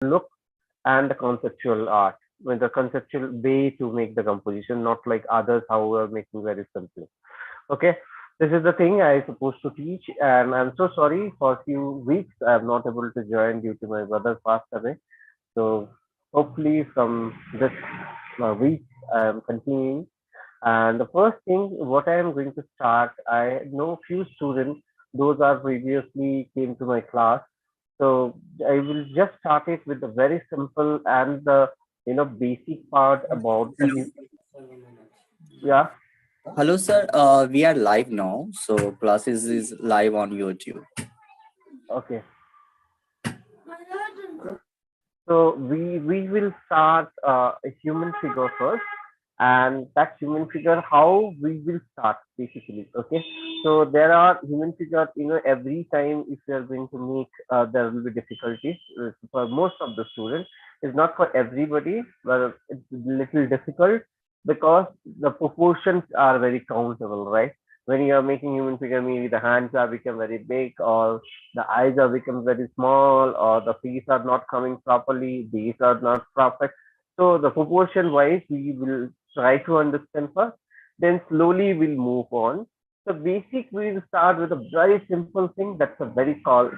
look and the conceptual art, with the conceptual way to make the composition, not like others how are making very simply. Okay, this is the thing I supposed to teach, and I'm so sorry for a few weeks I'm not able to join due to my brother passed away. So hopefully from this week I'm continuing. And the first thing, what I am going to start, I know few students, those are previously came to my class. So I will just start it with the very simple and the basic part about the yeah. Hello, sir. We are live now, so classes is live on YouTube. Okay. So we will start a human figure first, and that human figure how we will start basically. Okay, so there are human figures. Every time if you are going to make, there will be difficulties for most of the students. It's not for everybody, but it's a little difficult because the proportions are very countable, right? When you are making human figure, maybe the hands are become very big, or the eyes are become very small, or the feet are not coming properly, these are not perfect. So the proportion wise we will try to understand first, then slowly we'll move on. So basic we'll start with a very simple thing, that's a very called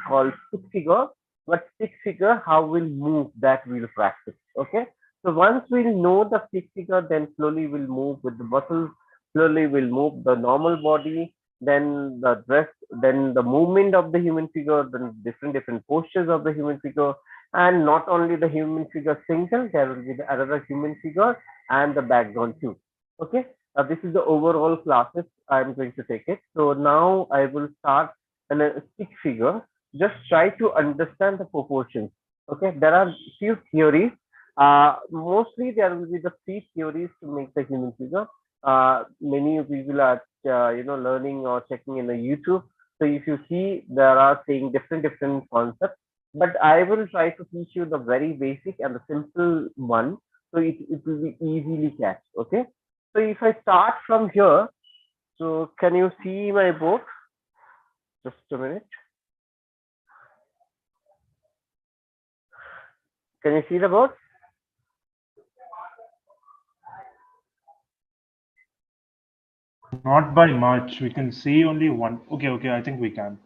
stick figure. But stick figure how we'll move, that we'll practice. Okay, so once we'll know the stick figure, then slowly we'll move with the muscles, slowly we'll move the normal body, then the dress, then the movement of the human figure, then different postures of the human figure, and not only the human figure single, there will be the another human figure and the background too. Okay, this is the overall classes I'm going to take it. So now I will start in a stick figure. Just try to understand the proportions. Okay, there are few theories. Mostly there will be the three theories to make the human figure. Many people are learning or checking in the YouTube. So if you see, there are saying different concepts, but I will try to teach you the very basic and the simple one, so it will be easily catch. Okay, so if I start from here, so can you see my board? Just a minute. Can you see the board? Not by much. We can see only one. Okay, okay. I think we can.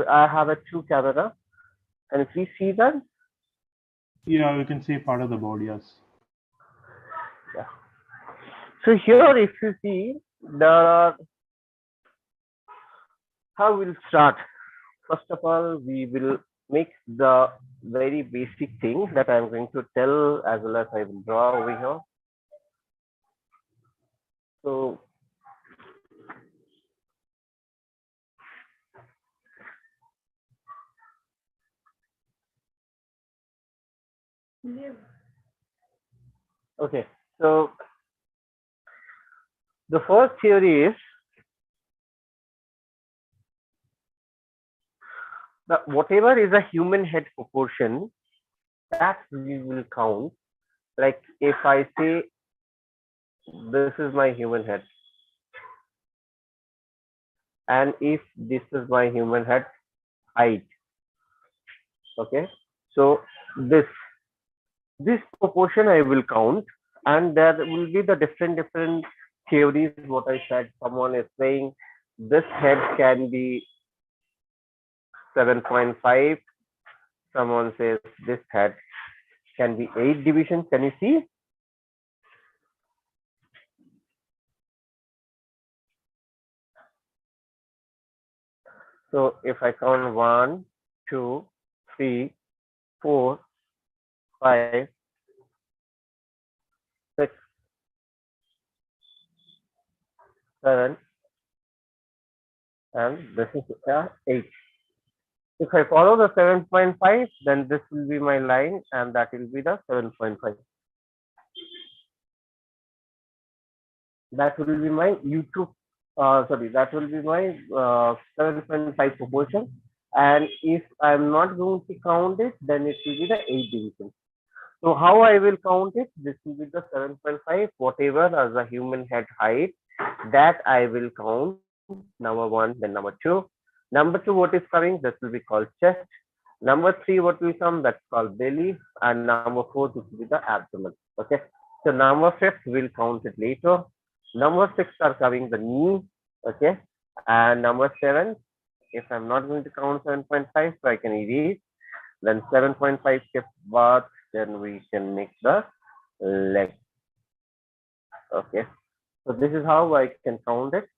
I have a two camera, and if you see that, Yeah, we can see part of the board. Yes. yeah. So here, if you see, there are, how we'll start. First of all, we will make the very basic thing that I'm going to tell, as well as I will draw over here. So okay, so the first theory is that whatever is a human head proportion, that we will count. Like if I say this is my human head, and if this is my human head height, okay, so this this proportion I will count, and there will be the different theories. What I said, someone is saying this head can be 7.5. Someone says this head can be 8 divisions. Can you see? So if I count 1, 2, 3, 4, 5, 6, 7, and this is 8. If I follow the 7.5, then this will be my line, and that will be the 7.5. That will be my YouTube. Sorry, that will be my 7.5 proportion. And if I'm not going to count it, then it will be the 8 division. So how I will count it? This will be the 7.5, whatever as a human head height, that I will count. Number one, then number two. Number two, what is coming? This will be called chest. Number 3, what will come? That's called belly. And number 4, this will be the abdomen. Okay. So number 5 we'll count it later. Number 6 are coming the knee. Okay. And number 7, if I'm not going to count 7.5, so I can erase. Then 7.5 kept bath. Then we can make the leg. Okay. So this is how I can count it.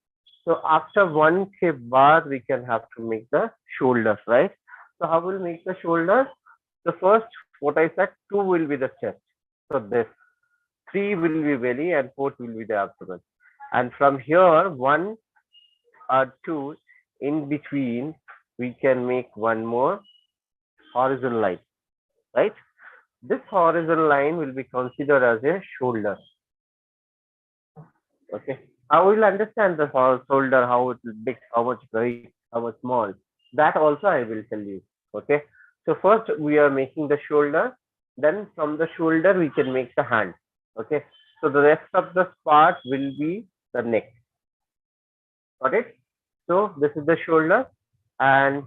So after 1K bar, we can have to make the shoulders, right? So how will make the shoulders? The first, what I said, 2 will be the chest. So this, 3 will be belly, and 4 will be the abdomen. And from here, 1 or 2 in between, we can make one more horizontal line, right? This horizontal line will be considered as a shoulder. Okay. I will understand the shoulder, how it will big, how much big, how much small. That also I will tell you. Okay. So first we are making the shoulder. Then from the shoulder we can make the hand. Okay. So the rest of the part will be the neck. Got it? So this is the shoulder, and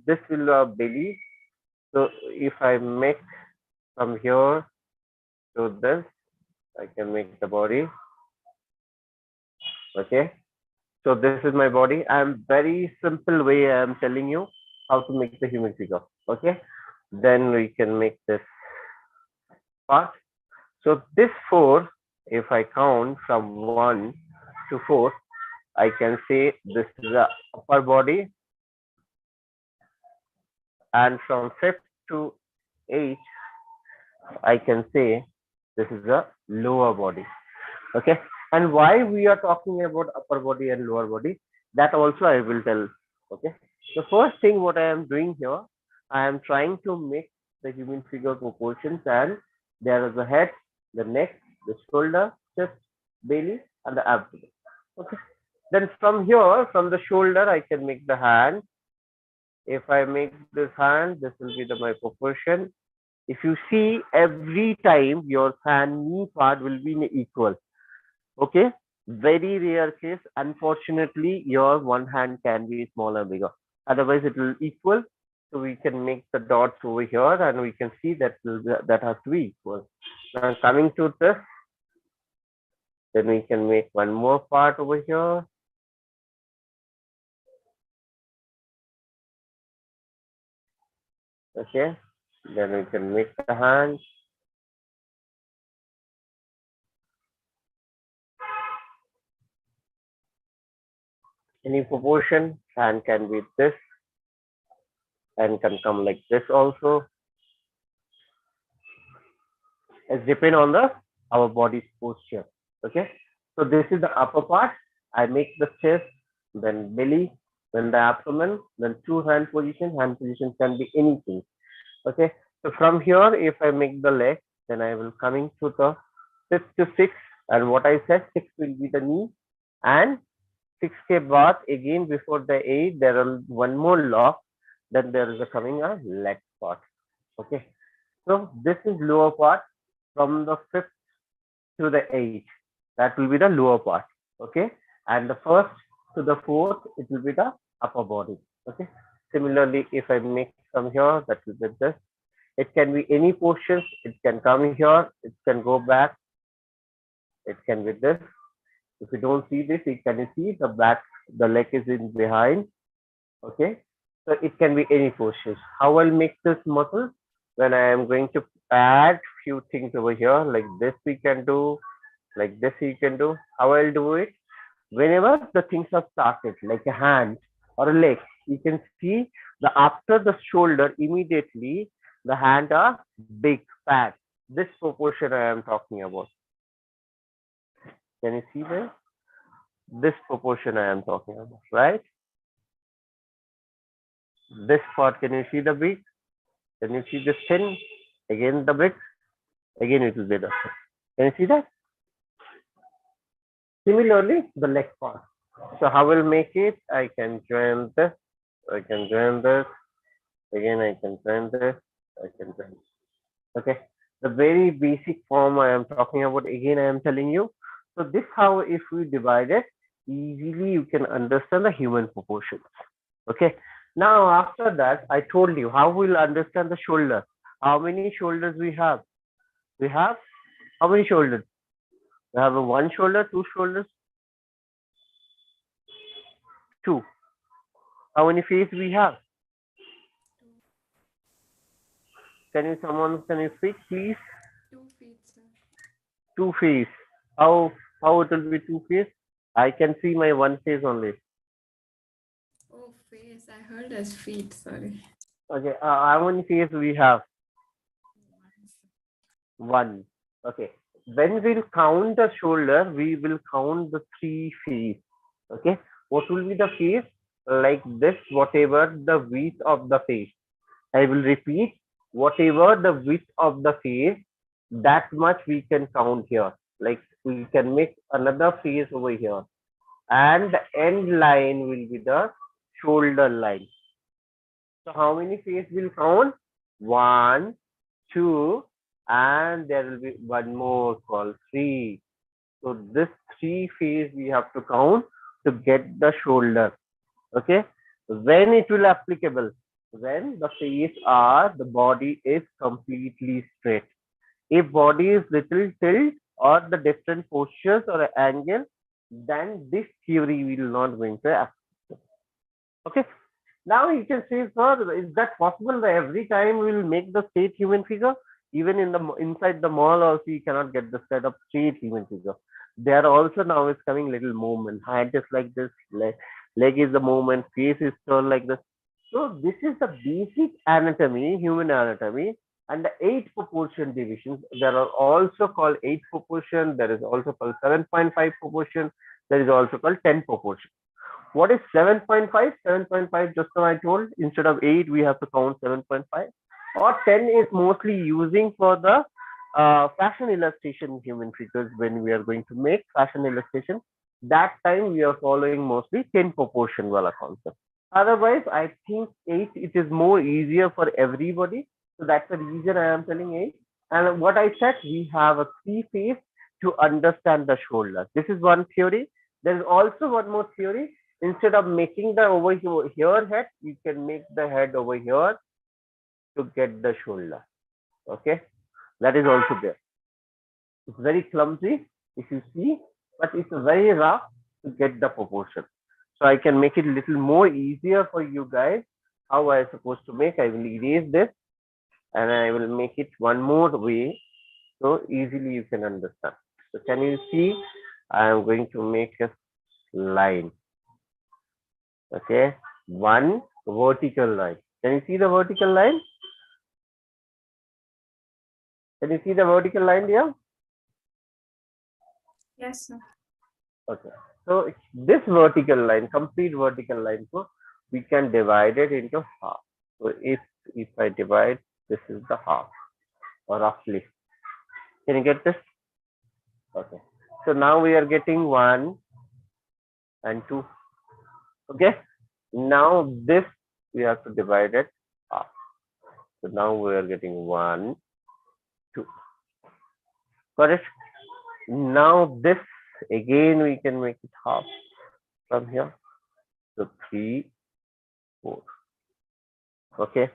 this will belly. So if I make from here to this, I can make the body. Okay. So this is my body. I'm very simple way I am telling you how to make the human figure. Okay. Then we can make this part. So this 4, if I count from 1 to 4, I can say this is the upper body, and from 5th to 8, I can say this is the lower body. Okay. And why we are talking about upper body and lower body, that also I will tell. Okay. The first thing what I am doing here, I am trying to make the human figure proportions, and there is the head, the neck, the shoulder, chest, belly, and the abdomen. Okay. Then from here, from the shoulder, I can make the hand. If I make this hand, this will be my proportion. If you see, every time your hand knee part will be equal. Okay. Very rare case. Unfortunately, your one hand can be smaller, bigger. Otherwise, it will equal. So we can make the dots over here, and we can see that that has to be equal. Now coming to this, then we can make one more part over here. Okay. Then we can make the hand. Any proportion, hand can be this, and can come like this also. It depends on the our body's posture. Okay. So this is the upper part. I make the chest, then belly, then the abdomen, then 2 hand position. Hand position can be anything. Okay. So from here, if I make the leg, then I will coming to the 5th to 6, and what I said, 6 will be the knee, and 6K bath again before the 8. There are one more lock. Then there is a coming a leg part. Okay. So this is lower part from the 5th to the 8th. That will be the lower part. Okay. And the 1st to the 4th, it will be the upper body. Okay. Similarly, if I make from here, that will be this. It can be any portions. It can come here. It can go back. It can be this. If you don't see this, you can see the back, the leg is in behind. Okay. So it can be any portions. How I'll make this muscle? When I am going to add few things over here, like this we can do, like this you can do. How I'll do it? Whenever the things are started, like a hand or a leg, you can see the after the shoulder, immediately the hand are big, fat. This proportion I am talking about. Can you see this? This proportion I am talking about, right? This part, can you see the big? Can you see the thin? Again the big. Again it will be the thin. Can you see that? Similarly, the leg part. So how will make it? I can join this. I can join this. Again, I can join this. I can join this. Okay. The very basic form I am talking about. Again, I am telling you. So this how if we divide it, easily you can understand the human proportions. Okay. Now, after that, I told you how we'll understand the shoulder. How many shoulders we have? We have how many shoulders? We have a one shoulder, two shoulders, two. How many face we have? Can you speak, please? 2 feet, sir. Two face. How it will be two face? I can see my one face only. Oh, face. I heard as feet. Sorry. Okay. How many face we have? One. Okay. When we'll count the shoulder, we will count the three face. Okay. What will be the face? Like this, whatever the width of the face. I will repeat, whatever the width of the face, that much we can count here. Like we can make another face over here. And the end line will be the shoulder line. So how many face will count? One, two, and there will be one more called three. So this three face we have to count to get the shoulder. Okay. When it will applicable? When the face or the body is completely straight. If body is little tilt or the different postures or angle, then this theory will not going to apply. Okay. Now you can say, sir, is that possible that every time we will make the straight human figure? Even in the inside the mall also you cannot get the set of straight human figure. There also now is coming little movement. Hand is like this, leg is the movement, face is turned like this. So this is the basic anatomy, human anatomy, and the eight proportion divisions. There are also called eight proportion. There is also called 7.5 proportion. There is also called 10 proportion. What is 7.5? 7.5, just now I told, instead of 8, we have to count 7.5. Or 10 is mostly using for the fashion illustration human figures when we are going to make fashion illustration. That time we are following mostly 10 proportion wala concept. Otherwise, I think 8, it is more easier for everybody. So that's the reason I am telling 8. And what I said, we have a three face to understand the shoulder. This is one theory. There is also one more theory. Instead of making the over here head, you can make the head over here to get the shoulder. Okay, that is also there. It's very clumsy if you see, but it's very rough to get the proportion. So I can make it a little more easier for you guys. How I supposed to make? I will erase this and I will make it one more way so easily you can understand. So can you see? I am going to make a line. Okay, one vertical line. Can you see the vertical line? Can you see the vertical line here? Yes, sir. Okay. So this vertical line, complete vertical line, so we can divide it into half. So if I divide, this is the half, or roughly. Can you get this? Okay. So now we are getting 1 and 2. Okay. Now this we have to divide it half. So now we are getting 1, 2. Got it? Now this again we can make it half from here. So 3, 4. Okay.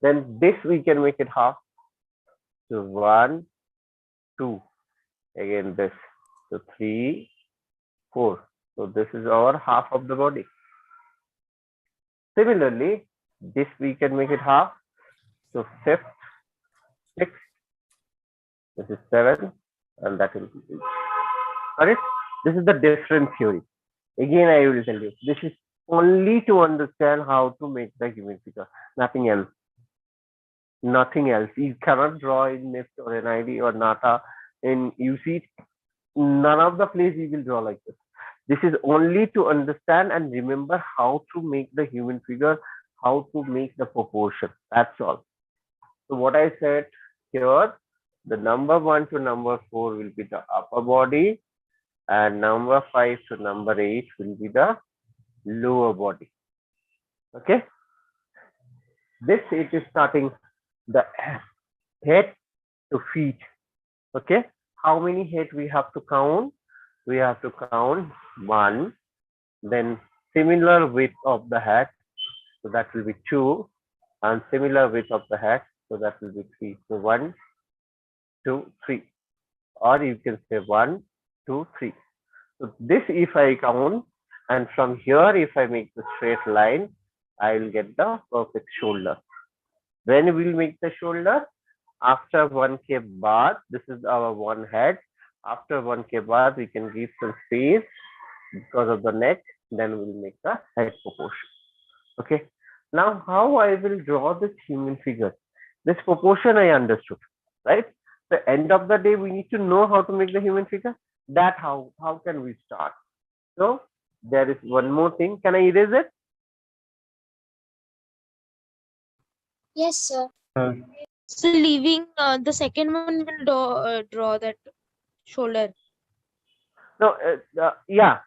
Then this we can make it half. So 1, 2. Again this. So 3, 4. So this is our half of the body. Similarly, this we can make it half. So 5th, 6th, this is 7, and that will be 8. Got it? This is the different theory. Again, I will tell you, this is only to understand how to make the human figure, nothing else. Nothing else. You cannot draw in Nift or NID or NATA in Uceed. None of the place you will draw like this. This is only to understand and remember how to make the human figure, how to make the proportion. That's all. So what I said here, the number 1 to number 4 will be the upper body, and number 5 to number 8 will be the lower body. Okay. This it is starting the head to feet. Okay. How many head we have to count? We have to count 1. Then similar width of the head. So that will be 2, and similar width of the head. So that will be 3. So 1, 2, 3, or you can say 1, 2, 3. So this if I count, and from here if I make the straight line, I will get the perfect shoulder. When we will make the shoulder? After 1K bath, this is our one head. After 1K bath, we can give some space because of the neck, then we'll make the head proportion. Okay. Now, how I will draw this human figure? This proportion I understood, right? The end of the day, we need to know how to make the human figure. That how can we start? So there is one more thing. Can I erase it? Yes, sir. Uh, So leaving the second one will draw that shoulder. No, yeah.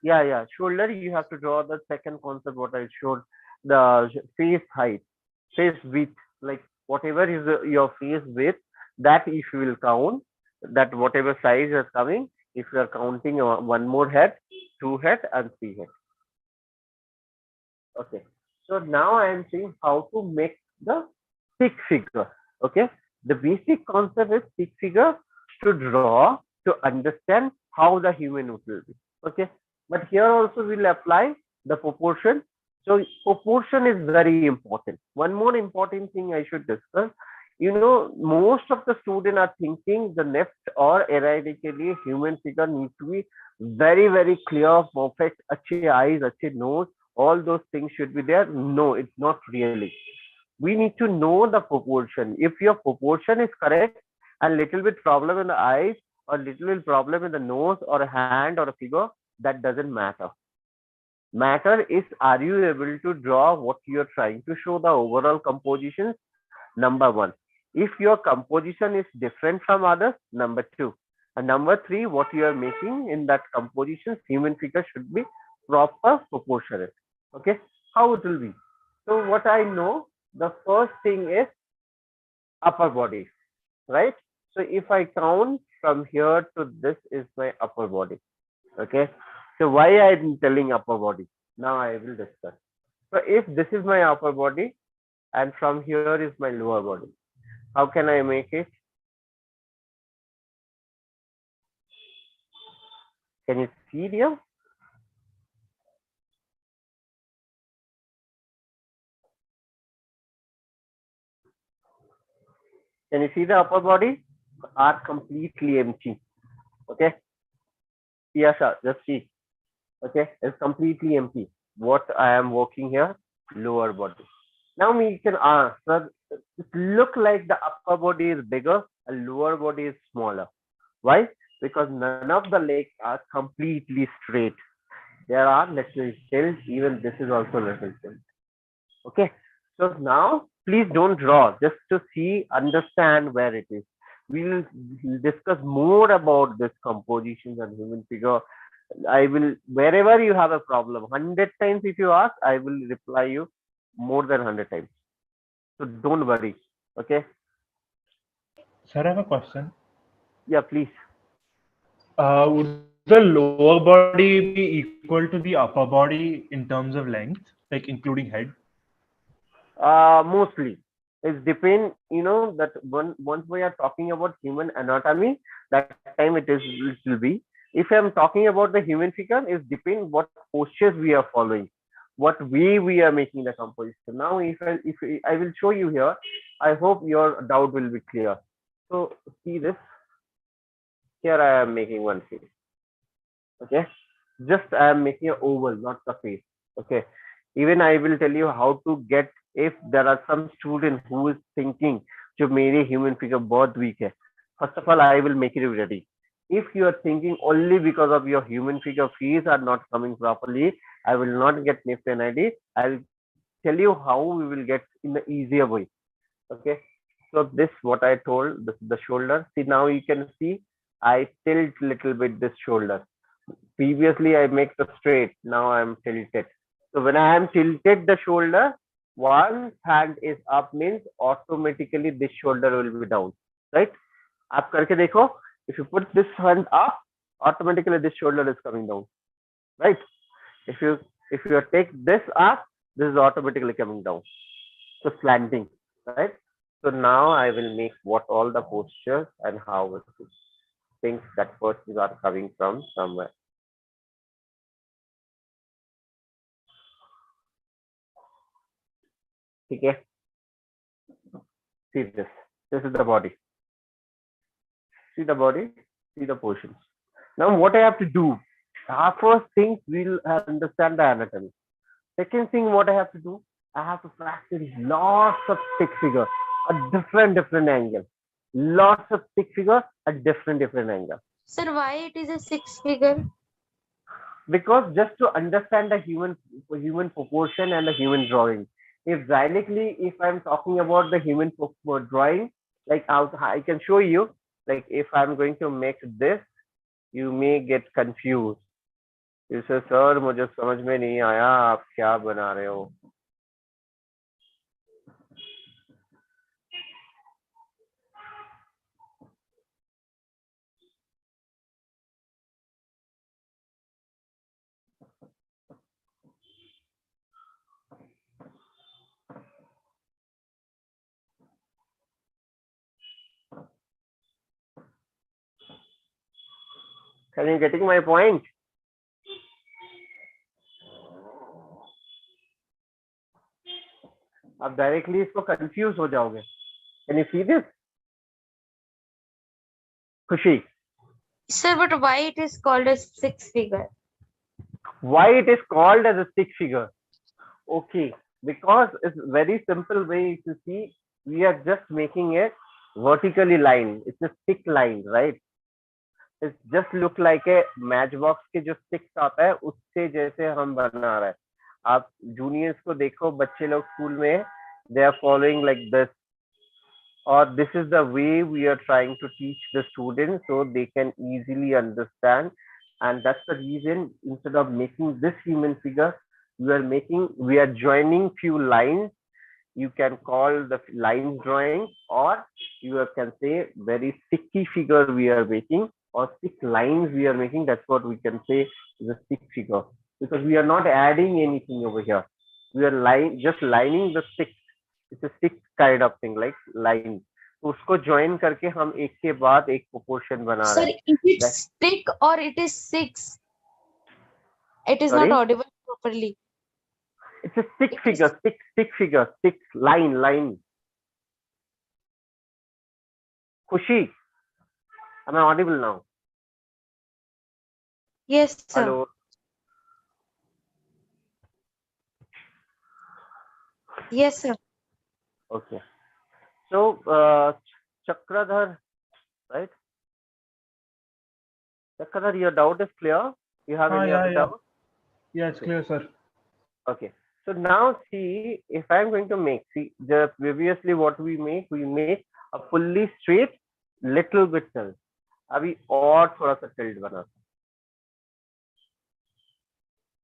Shoulder, you have to draw the second concept what I showed, the face height, face width, like whatever is your face width, that if you will count, that whatever size is coming, if you are counting one more head, two head, and three head. Okay. So now I am saying how to make the stick figure. Okay. The basic concept is stick figure to draw to understand how the human will be. Okay. But here also we'll apply the proportion. So proportion is very important. One more important thing I should discuss. You know, most of the students are thinking the Nift or NID के लिए human figure needs to be very, very clear, perfect, अच्छे eyes, अच्छे nose, all those things should be there. No, it's not really. We need to know the proportion. If your proportion is correct and little bit problem in the eyes or little bit problem in the nose or a hand or a figure, that doesn't matter. Matter is, are you able to draw what you are trying to show, the overall composition? Number one. If your composition is different from others, number two. And number three, what you are making in that composition, human figure should be proper proportionate. Okay, how it will be? So what I know, the first thing is upper body, right? So if I count from here to this is my upper body. Okay, so why I'm telling upper body? Now I will discuss. So if this is my upper body and from here is my lower body, how can I make it? Can you see here? Can you see the upper body? Are completely empty. Okay. Yes, sir. Just see. Okay. It's completely empty. What I am working here, lower body. Now we can ask, sir, it look like the upper body is bigger and lower body is smaller. Why? Because none of the legs are completely straight. There are little tilt. Even this is also little tilt. Okay. So now please don't draw, just to see, understand where it is. We will discuss more about this compositions and human figure. I will, wherever you have a problem, 100 times if you ask, I will reply you more than 100 times. So don't worry. Okay. Sir, I have a question. Yeah, please. Would the lower body be equal to the upper body in terms of length, like including head? Mostly. It depend, you know, that once we are talking about human anatomy, that time it is, it will be. If I'm talking about the human figure, it depend what postures we are following, what way we are making the composition. Now, if I will show you here, I hope your doubt will be clear. So see this. Here I am making one face. Okay, just I am making an oval, not the face. Okay, even I will tell you how to get, if there are some student who is thinking जो मेरे human figure बहुत weak है, first of all I will make it ready. If you are thinking only because of your human figure fees are not coming properly, I will not get Nift NID. I will tell you how we will get in the easier way. Okay, so this what I told, this is the shoulder. See, now you can see I tilt little bit this shoulder. Previously I make the straight, now I am tilted. So when I am tilted the shoulder, one hand is up means automatically this shoulder will be down, right? आप करके देखो, if you put this hand up, automatically this shoulder is coming down, right? If you take this up, This is automatically coming down. So slanting, right? So now I will make what all the postures and how it is. Things that first are coming from somewhere. Okay, see this. This is the body. See the body, see the portions. Now what I have to do? First thing we'll understand the anatomy. Second thing what I have to do, I have to practice lots of stick figure, a different angle. Lots of stick figure, a different angle. Sir, why it is a six figure? Because just to understand the human proportion and the human drawing. If directly, if I'm talking about the human drawing, like I can show you, like if I'm going to make this, you may get confused. You say, sir, मुझे समझ में नहीं आया आप क्या बना रहे हो. Can you getting my point? आप डायरेक्टली इसको कंफ्यूज हो जाओगे. Can you see this? खुशी, Sir, but why it is called a six figure? why it is called as a stick figure? Okay, because it's very simple way to see. We are just making it vertically line. It's a stick line, right? It just look like a matchbox के जो sticks आता है उससे जैसे हम बना रहे हैं. आप juniors को देखो, बच्चे लोग स्कूल में they are following like this, or this is the way we are trying to teach the students so they can easily understand. And that's the reason instead of making this human figure, we are joining few lines. You can call the line drawing, or you can say very sticky figure we are making, or stick lines we are making. That's what we can say is a stick figure, because we are not adding anything over here. We are just lining the stick. It's a stick kind of thing, like line. तो उसको join करके हम एक के बाद एक proportion बना Sir, रहे हैं. is it stick or it is six? It is Sorry? not audible properly. It's a stick figure, stick figure, stick line. Khushi, am I audible now? Yes, sir. Hello. Yes, sir. Okay. So, Chakradhar, right? Chakradhar, your doubt is clear? You have any other doubt? Yeah, it's clear, sir. Okay. So now see, if I'm going to make, see, the previously what we make a fully straight, little bit tilt. अभी और थोड़ा सा tilt बना.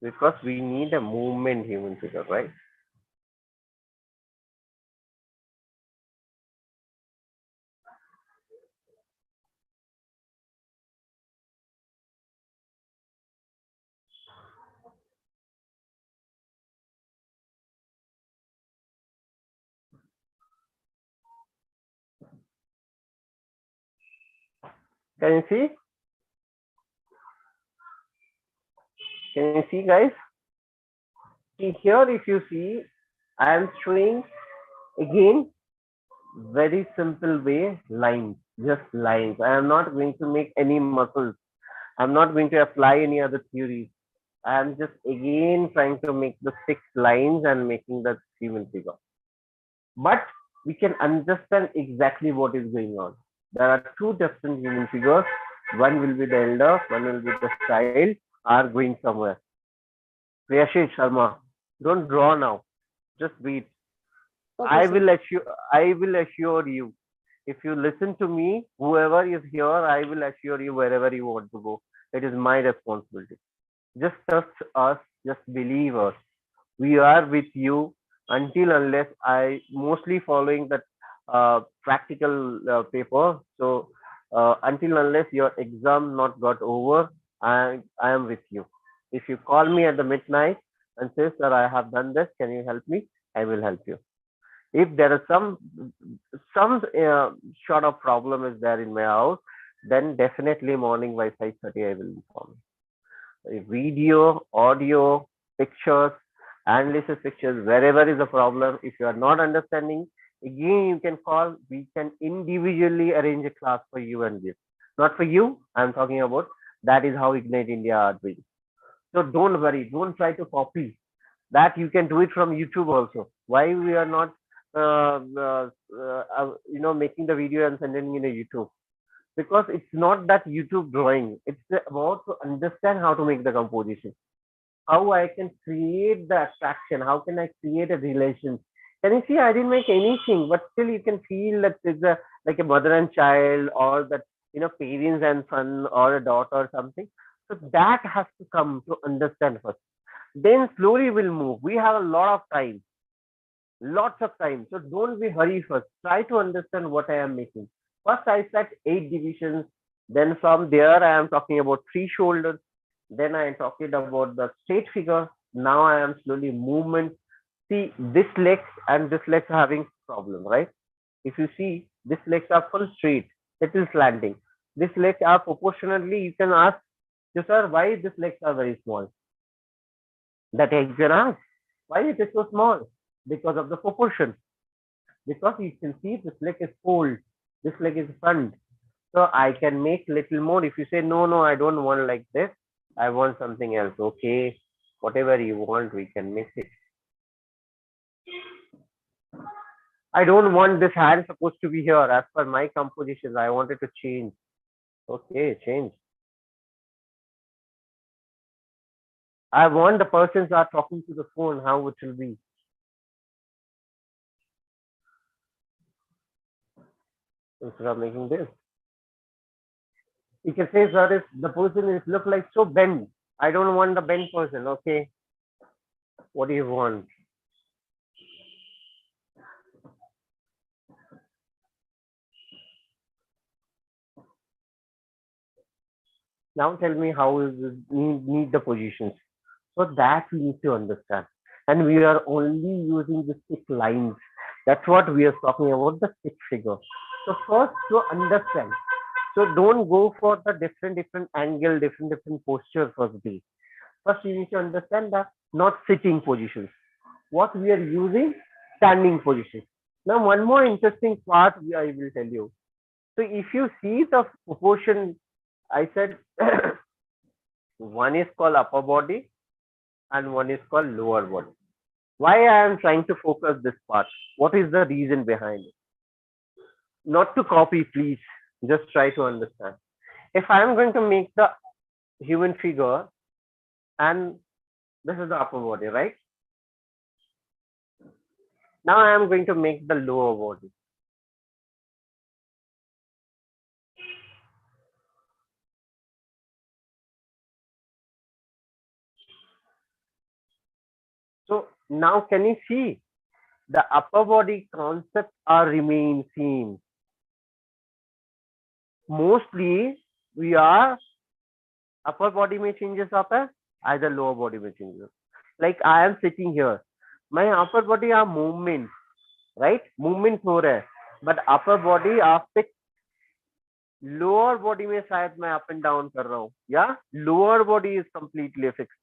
Because we need a movement human figure, right? Can you see? Can you see, guys? See here, if you see, I am showing again very simple way lines, just lines. I am not going to make any muscles. I'm not going to apply any other theories. I am just again trying to make the 6 lines and making the human figure. But we can understand exactly what is going on. There are 2 different human figures. One will be the elder, one will be the child, are going somewhere. Priyashish Sharma, don't draw now. Just breathe. Okay, I sir. will assure you, if you listen to me, whoever is here, I will assure you wherever you want to go. It is my responsibility. Just trust us, just believe us. We are with you until unless I mostly following that practical paper. So until unless your exam not got over, I am with you. If you call me at the midnight, and say, sir, I have done this, can you help me? I will help you. If there is some sort of problem is there in my house, then definitely morning by 5:30 I will inform you. Video, audio, pictures, analysis pictures, wherever is a problem, if you are not understanding, again you can call, we can individually arrange a class for you and give. Not for you, I'm talking about, that is how Ignite India are doing. So don't worry, don't try to copy that. You can do it from YouTube also. Why we are not making the video and sending in a YouTube? Because it's not that YouTube drawing, it's about to understand how to make the composition, how I can create the attraction, how can I create a relation. Can you see, I didn't make anything, but still you can feel that it's a like a mother and child, or that parents and son, or a daughter or something. So that has to come to understand first. Then slowly we'll move. We have a lot of time, lots of time. So don't be hurry first. Try to understand what I am making. First I set 8 divisions. Then from there I am talking about 3 shoulders. Then I am talking about the straight figure. Now I am slowly movement. See, this legs and this legs are having problem, right? If you see, this legs are full straight, it is slanting. This legs are proportionally, you can ask, sir, why these legs are very small? That you can ask, why it is so small? Because of the proportion. Because you can see this leg is fold, this leg is front. So I can make little more. If you say, no, no, I don't want like this, I want something else. Okay, whatever you want, we can make it. I don't want this hand supposed to be here. As per my compositions, I wanted to change. Okay, change. I want the persons are talking to the phone, how it will be. Instead of making this. You can say, sir, if the person is look like so bent, I don't want the bent person. Okay. What do you want? Now tell me how is it need the positions. So that we need to understand. And we are only using the 6 lines. That's what we are talking about, the 6 figure. So first to understand. So don't go for the different angle, different posture first day. First you need to understand the not sitting positions. What we are using, standing positions. Now one more interesting part I will tell you. So if you see the proportion, I said one is called upper body and one is called lower body. Why I am trying to focus this part? What is the reason behind it? Not to copy, please. Just try to understand. If I am going to make the human figure, and this is the upper body, right? Now I am going to make the lower body. So now can you see the upper body concepts are remain same. Mostly we are upper body may changes up, either lower body may changes. Like I am sitting here, my upper body are movement, right? Movement हो रहा है, but upper body are fixed. Lower body में शायद मैं up and down कर रहा हूँ, या lower body is completely fixed.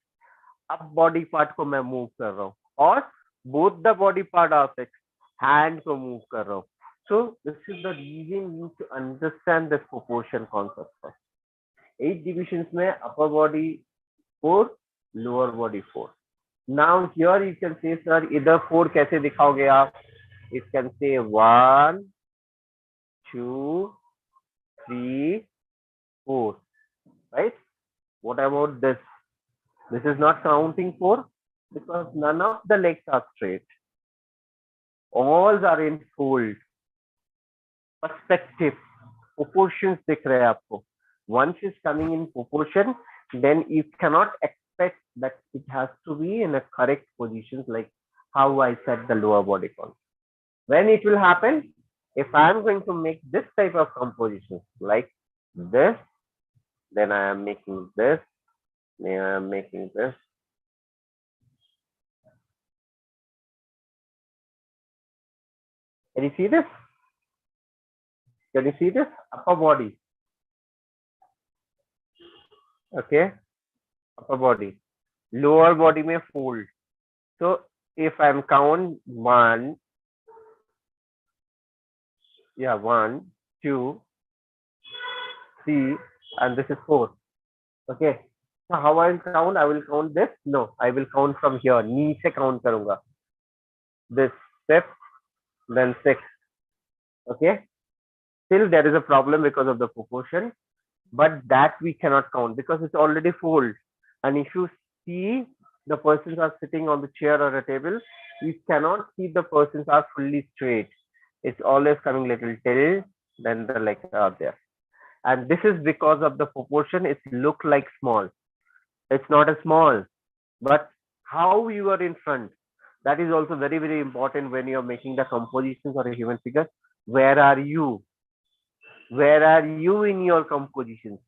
Up body part को मैं move कर रहा हूँ, और both the body part are fixed. Hand को move कर रहा हूँ. So this is the reason you need to understand this proportion concept first. 8 divisions में upper body 4, lower body 4. Now here you can say, sir, इधर 4 कैसे दिखाओगे आप? You can say 1, 2, 3, 4, right? What about this? This is not counting 4 because none of the legs are straight. All are in fold. Perspective, proportions दिख रहे हैं आपको. Once it's coming in proportion, then you cannot expect that it has to be in a correct position, like how I set the lower body concept. When it will happen, if I am going to make this type of composition like this, then I am making this, then I am making this. Can you see this? Can you see this? Upper body. Okay, upper body. Lower body may fold. So if I'm count one, yeah, one, two, three, and this is four. Okay. So how I will count? I will count this. No, I will count from here. Knee se count karunga. This fifth, then sixth. Okay. Still there is a problem because of the proportion, but that we cannot count because it's already fold. And if you see the persons are sitting on the chair or a table, you cannot see the persons are fully straight. It's always coming little till, then the legs are there. And this is because of the proportion. It look like small. It's not a small, but how you are in front. That is also very, very important when you are making the compositions or a human figure. Where are you? Where are you in your compositions?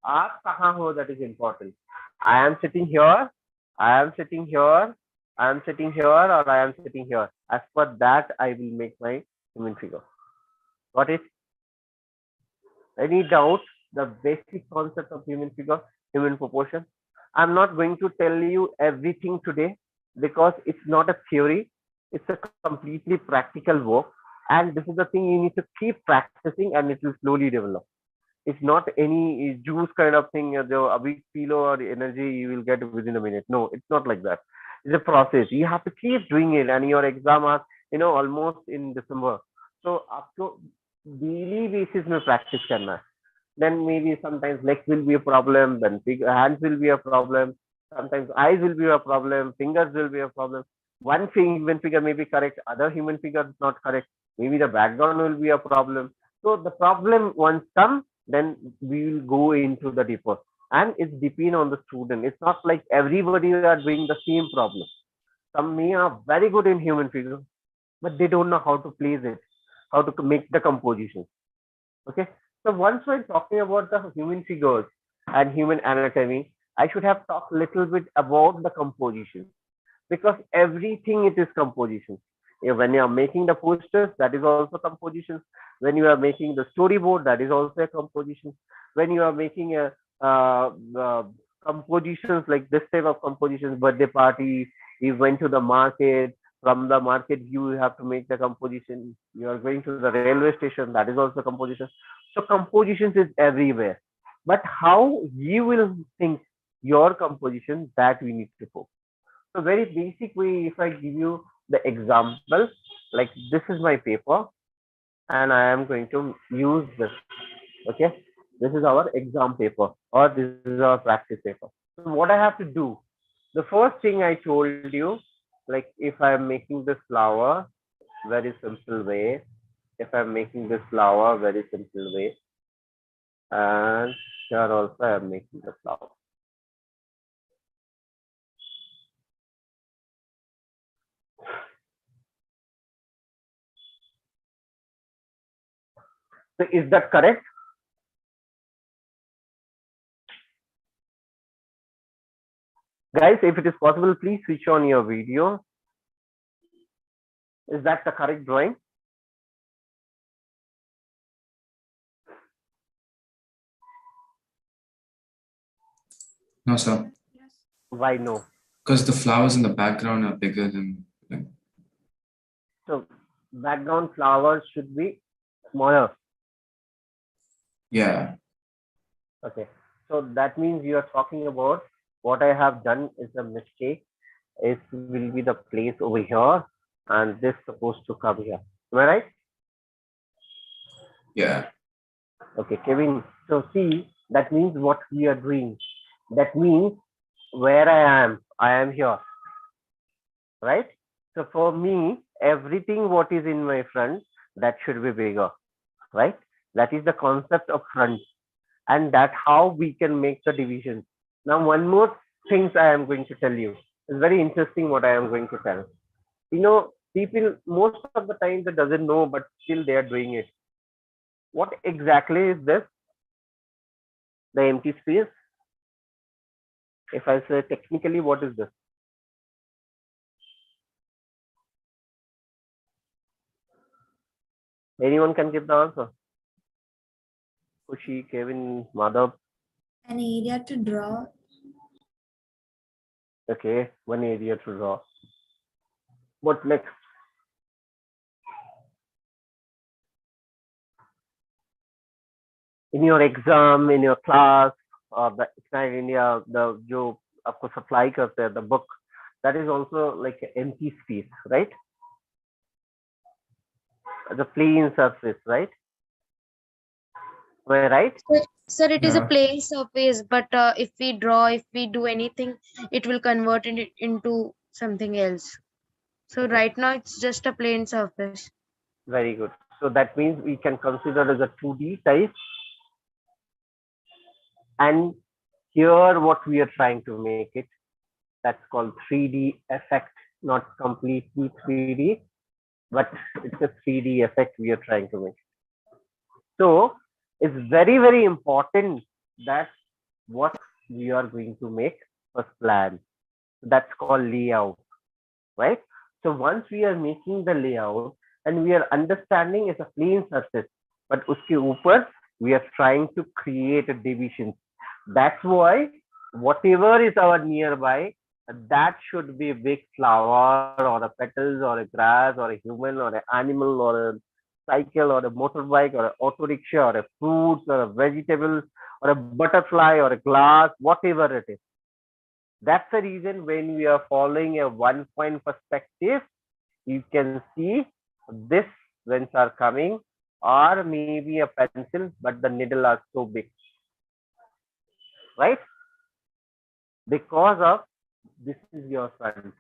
आप कहाँ हो? That is important. I am sitting here. I am sitting here. I am sitting here, or I am sitting here. As per that, I will make my human figure. Got it? Any doubt? The basic concept of human figure, human proportion. I'm not going to tell you everything today because it's not a theory. It's a completely practical work. And this is the thing you need to keep practicing and it will slowly develop. It's not any juice kind of thing, a big kilo or energy you will get within a minute. No, it's not like that. It's a process. You have to keep doing it, and your exam are, almost in December. So आपको daily basis में practice करना है. Then maybe sometimes legs will be a problem, then hands will be a problem, sometimes eyes will be a problem, fingers will be a problem. One human figure may be correct, other human figure is not correct. Maybe the background will be a problem. So the problem once come, then we will go into the deeper. And it's depend on the student. It's not like everybody are doing the same problem. Some may are very good in human figure, but they don't know how to place it, how to make the composition. Okay. So once we're talking about the human figures and human anatomy, I should have talked a little bit about the composition because everything it is composition. Yeah, when you are making the posters, that is also composition. When you are making the storyboard, that is also a composition. When you are making a compositions like this type of compositions, birthday party, you went to the market. From the market view, you have to make the composition. You are going to the railway station, that is also composition. So compositions is everywhere. But how you will think your composition, that we need to focus. So very basic way, if I give you the example, like this is my paper and I am going to use this. Okay. This is our exam paper or this is our practice paper. So what I have to do, the first thing I told you, like if I'm making this flower, very simple way. If I'm making this flower, very simple way. And here also I'm making the flower. So is that correct? Guys, if it is possible, please switch on your video. Is that the correct drawing? No, sir. Yes. Why no? Because the flowers in the background are bigger than. So background flowers should be smaller. Yeah. Okay. So that means you are talking about what I have done is a mistake. It will be the place over here and this supposed to come here. Am I right? Yeah. Okay, Kevin. So see, that means what we are doing. That means where I am here. Right? So for me, everything what is in my front, that should be bigger. Right? That is the concept of front. And that how we can make the division. Now, one more things I am going to tell you. It's very interesting what I am going to tell. People most of the time they doesn't know, but still they are doing it. What exactly is this? The empty space. If I say technically, what is this? Anyone can give the answer. Kushi, Kevin, Madhav. An area to draw. Okay, one area to draw. What next? In your exam, in your class, or the Ignite India, the जो आपको supply करते हैं, the book, that is also like an empty space, right? The plain surface, right? Am I right? Sir, it is a Yeah. plain surface, but if we draw, if we do anything, it will convert it into something else. So Okay. right now it's just a plain surface. Very good. So that means we can consider as a 2D type. And here what we are trying to make it, that's called 3D effect, not completely 3D, but it's a 3D effect we are trying to make. So it's very, very important that what we are going to make first plan. That's called layout, right? So once we are making the layout and we are understanding it's a plain surface, but uske upar we are trying to create a division. That's why whatever is our nearby, that should be a big flower or a petals or a grass or a human or an animal or a cycle or a motorbike or an auto rickshaw or a fruits or a vegetable or a butterfly or a glass, whatever it is. That's the reason when we are following a one point perspective, you can see this when are coming or maybe a pencil, but the needle are so big, right? Because of this is your front.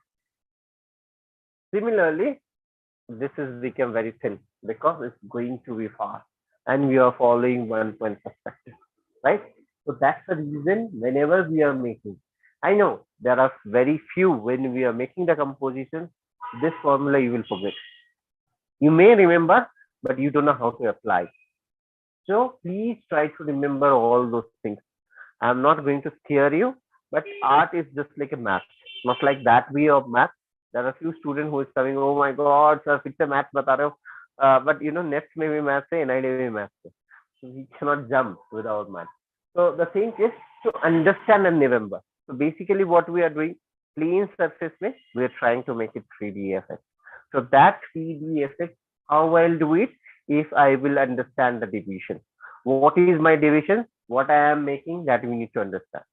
Similarly, this is become very thin because it's going to be far and we are following one point perspective, right? So that's the reason whenever we are making, I know there are very few when we are making the composition, this formula you will forget. You may remember, but you don't know how to apply. So please try to remember all those things. I'm not going to scare you, but art is just like a math, not like that way of math. There are few students who is coming, oh my God, sir, fix a math bata rahe ho. But you know, next maybe math se, NID may math se. So we cannot jump without math. So the thing is to understand and remember. So basically what we are doing, plain surface में, we are trying to make it 3D effect. So that 3D effect, how I'll do it if I will understand the division. What is my division? What I am making, that we need to understand.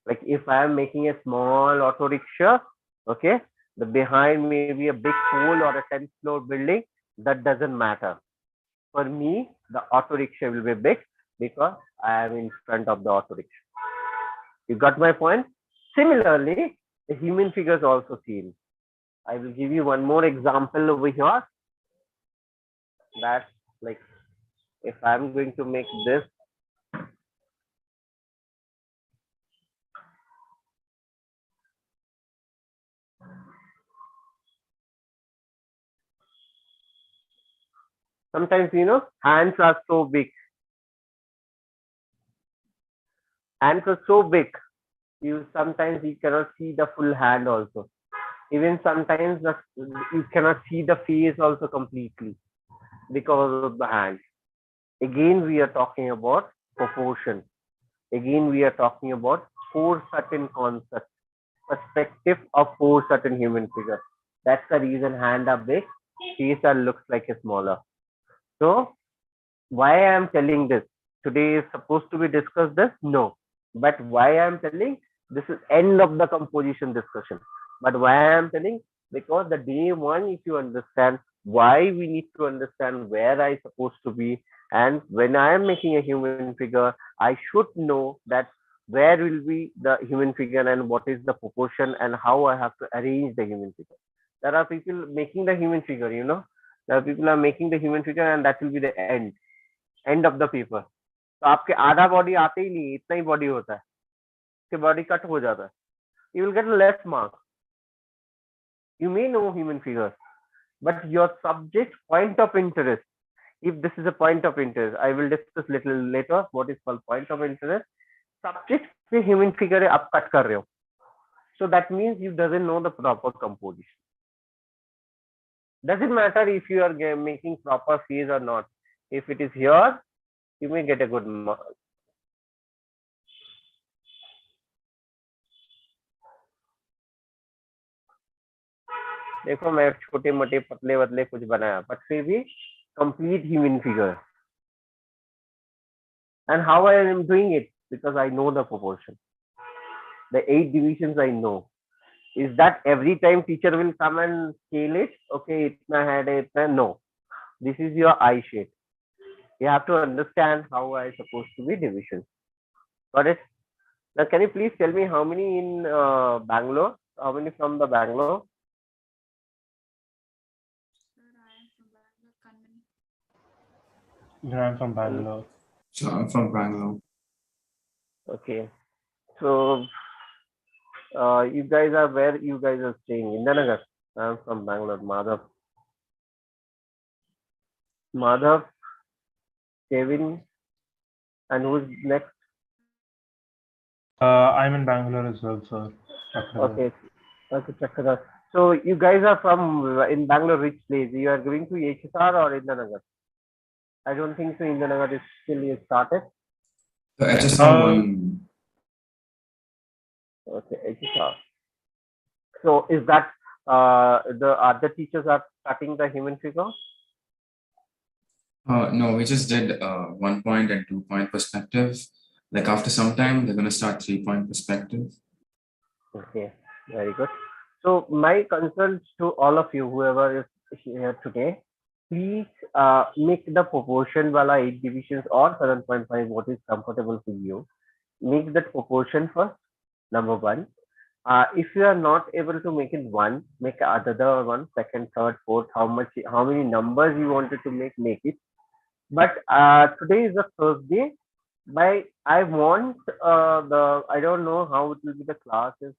Like if I am making a small auto rickshaw, okay, the behind may be a big pool or a 10th floor building, that doesn't matter. For me, the auto rickshaw will be big because I am in front of the auto rickshaw. You got my point? Similarly, the human figure is also seen. I will give you one more example over here. That like if I'm going to make this, sometimes you know hands are so big. Hands are so big. You sometimes you cannot see the full hand also. Even sometimes you cannot see the face also completely because of the hand. Again, we are talking about proportion. Again, we are talking about four certain concepts, perspective of four certain human figures. That's the reason hand are big, face are looks like a smaller. So why I am telling this? Today is supposed to be discussed this? No. But why I am telling? This is end of the composition discussion. But why I am telling? Because the day one, if you understand why we need to understand where I supposed to be, and when I am making a human figure, I should know that where will be the human figure and what is the proportion and how I have to arrange the human figure. There are people making the human figure, you know. There are people are making the human figure and that will be the end of the paper. तो आपके आधा body आते ही नहीं, इतना ही body होता है, उसके body cut हो जाता है, you will get a less mark. You may know human figures, but your subject point of interest, if this is a point of interest, I will discuss little later what is called point of interest. Subject पे human figure है, आप cut कर रहे हो, so that means you doesn't know the proper composition. Doesn't matter if you are making proper face or not. If it is here, you may get a good mark. देखो मैं छोटे मोटे पतले बतले कुछ बनाया बट फिर भी complete human figure. And how I am doing it? Because I know the proportion. The 8 divisions I know. Is that every time teacher will come and scale it? Okay, itna head, itna no. This is your eye shape. You have to understand how I supposed to be division. Got it? Now, can you please tell me how many in Bangalore? How many from the Bangalore? Sir, I am from Bangalore. Kanmani. Yeah, I'm from Bangalore. So I'm from Bangalore. Okay. So, you guys are where you guys are staying? Indanagar. I'm from Bangalore. Madhav. Madhav, Kevin, and who's next? I'm in Bangalore as well, sir. Chakravarti. Okay. Okay, Chakra. So, you guys are from in Bangalore, which place? You are going to HSR or Indanagar? I don't think so. Indanagar is still started. The HSR Uh, one. Okay, HSR. So, is that the other teachers are cutting the human figure? No, we just did 1 point and 2 point perspective. Like after some time, they're gonna start 3 point perspective. Okay, very good. So my concerns to all of you, whoever is here today, please make the proportion wala 8 divisions or 7.5 what is comfortable for you. Make that proportion first, number one. If you are not able to make it one, make another one, second, third, fourth, how many numbers you wanted to make it. But today is the Thursday. I want I don't know how it will be the classes.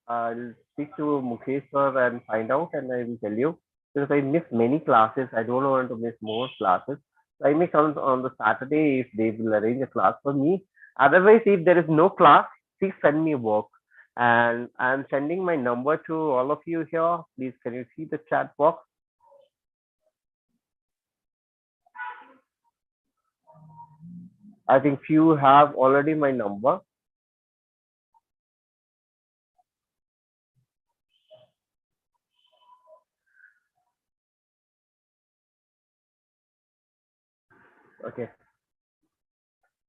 I'll speak to Mukesh sir and find out, and I will tell you because I miss many classes. I don't want to miss more classes. I may come on the Saturday if they will arrange a class for me. Otherwise, if there is no class, please send me work. And I'm sending my number to all of you here. Please, can you see the chat box? I think few have already my number. Okay.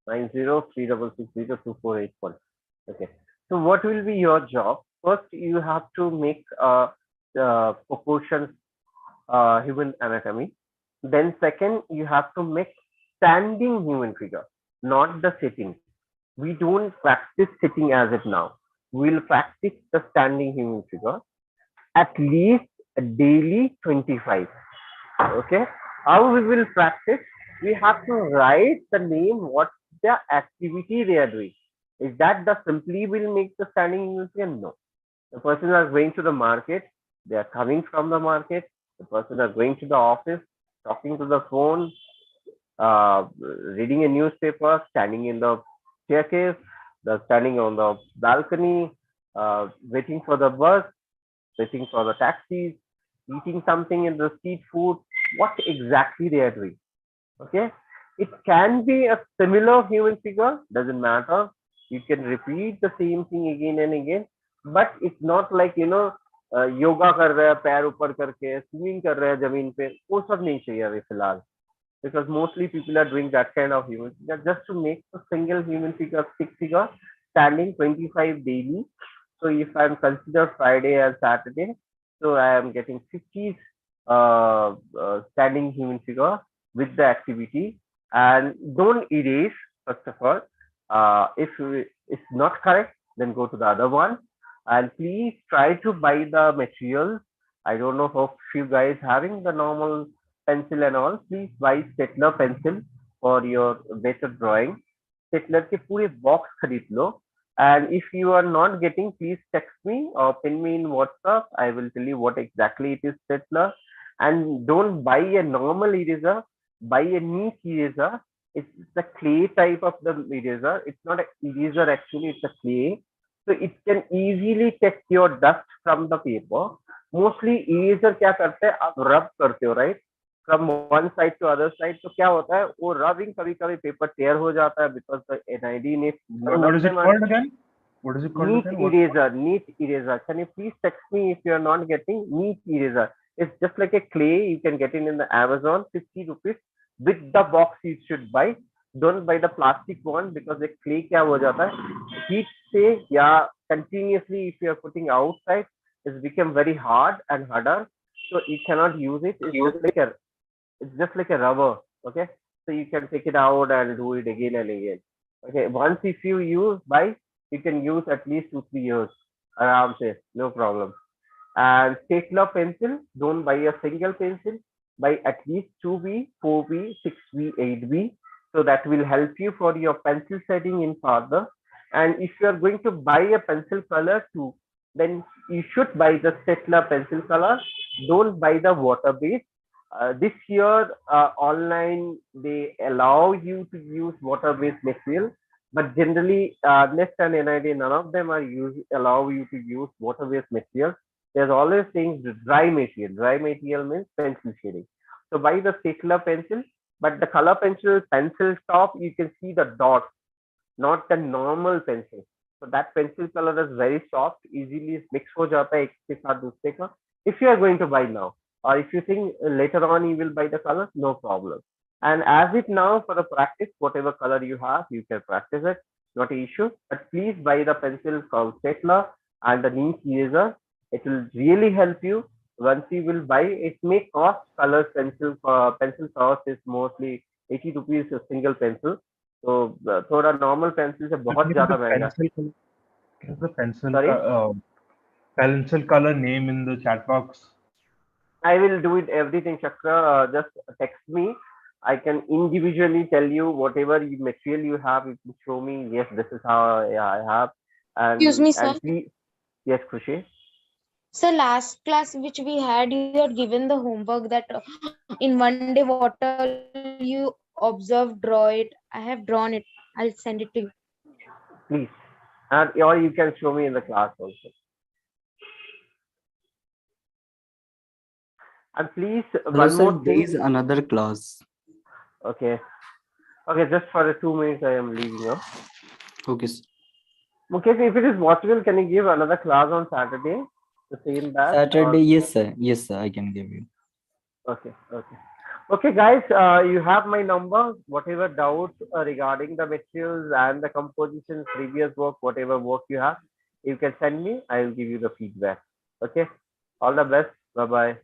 9036602481. Okay. So what will be your job? First, you have to make proportions human anatomy. Then second, you have to make standing human figure, not the sitting. We don't practice sitting as it now. We'll practice the standing human figure at least daily 25. Okay. How we will practice? We have to write the name, what the activity they are doing. Is that the simply will make the standing museum? No. The person are going to the market, they are coming from the market, the person are going to the office, talking to the phone, reading a newspaper, standing in the staircase, the standing on the balcony, waiting for the bus, waiting for the taxis, eating something in the street food, what exactly they are doing. Okay, it can be a similar human figure, doesn't matter. You can repeat the same thing again and again, but it's not like yoga कर रहे हैं पैर ऊपर करके swimming कर रहे हैं जमीन पे वो सब नहीं चाहिए अभी फिलहाल because mostly people are doing that kind of human figure just to make a single human figure stick figure standing 25 daily. So if I'm consider Friday and Saturday, so I am getting 50 standing human figure with the activity. And don't erase first of all. If it's not correct, then go to the other one. And please try to buy the materials. I don't know if you guys having the normal pencil and all. Please buy Stettler pencil for your better drawing. Stettler के पूरे box खरीद लो. And if you are not getting, please text me or pin me in WhatsApp. I will tell you what exactly it is Stettler. And don't buy a normal eraser. Buy a neat eraser. It's the clay type of the eraser. It's not an eraser actually. It's a clay. So it can easily take your dust from the paper. Mostly eraser क्या करते हैं, आप rub करते हो right, from one side to other side, तो क्या होता है वो रबिंग कभी कभी पेपर टेयर हो जाता है बिकॉज द एनआईडी ने What is it called again? What is it called neat again? What? eraser, neat eraser. Can you please text me if you are not getting neat eraser? It's just like a clay. You can get it in the Amazon, 50 rupees. With the box you should buy. Don't buy the plastic one because the clay क्या हो जाता है? Heat से या continuously if you are putting outside, it's become very hard and harder. So you cannot use it. It's just like a rubber. Okay. So you can take it out and do it again and again. Okay. Once if you use buy, you can use at least 2 3 years. Aram se, no problem. And stapler pencil, don't buy a single pencil, buy at least 2B, 4B, 6B, 8B. So that will help you for your pencil setting in further. And if you are going to buy a pencil color too, then you should buy the stapler pencil color. Don't buy the water base. This year, online, they allow you to use water-based material, but generally, Nift and NID, none of them allow you to use water-based material. There's always things dry material. Dry material means pencil shading. So buy the stapler pencil, but the color pencil top, you can see the dots, not the normal pencil. So that pencil color is very soft, easily mix हो जाता है एक के साथ दूसरे का. If you are going to buy now, or if you think later on you will buy the color, no problem. And as it now for the practice, whatever color you have, you can practice it, not an issue. But please buy the pencil from Stapler and the neat eraser. It will really help you. Once you will buy, it may cost color pencil cost is mostly 80 rupees a single pencil. तो थोड़ा normal pencil से बहुत ज्यादा महंगा. Can you put the Sorry, pencil color name in the chat box? I will do it everything, Chakra. Just text me. I can individually tell you whatever material you have. You can show me. Yes, this is how I have. Excuse me, sir. And please, yes, Khushi. So last class which we had, you had given the homework that in one day what all you observe, draw it. I have drawn it. I'll send it to you. Please, and or you can show me in the class also. And please, Hello, one sir. more There thing. is another class. Okay, okay, just for 2 minutes, I am leaving now. Okay, sir. Mukesh, if it is possible, can you give another class on Saturday, the same batch? Saturday, yes, sir. Yes, sir. I can give you. Okay, okay. Okay, guys, you have my number. Whatever doubts regarding the materials and the composition, previous work, whatever work you have, you can send me. I will give you the feedback. Okay. All the best. Bye bye.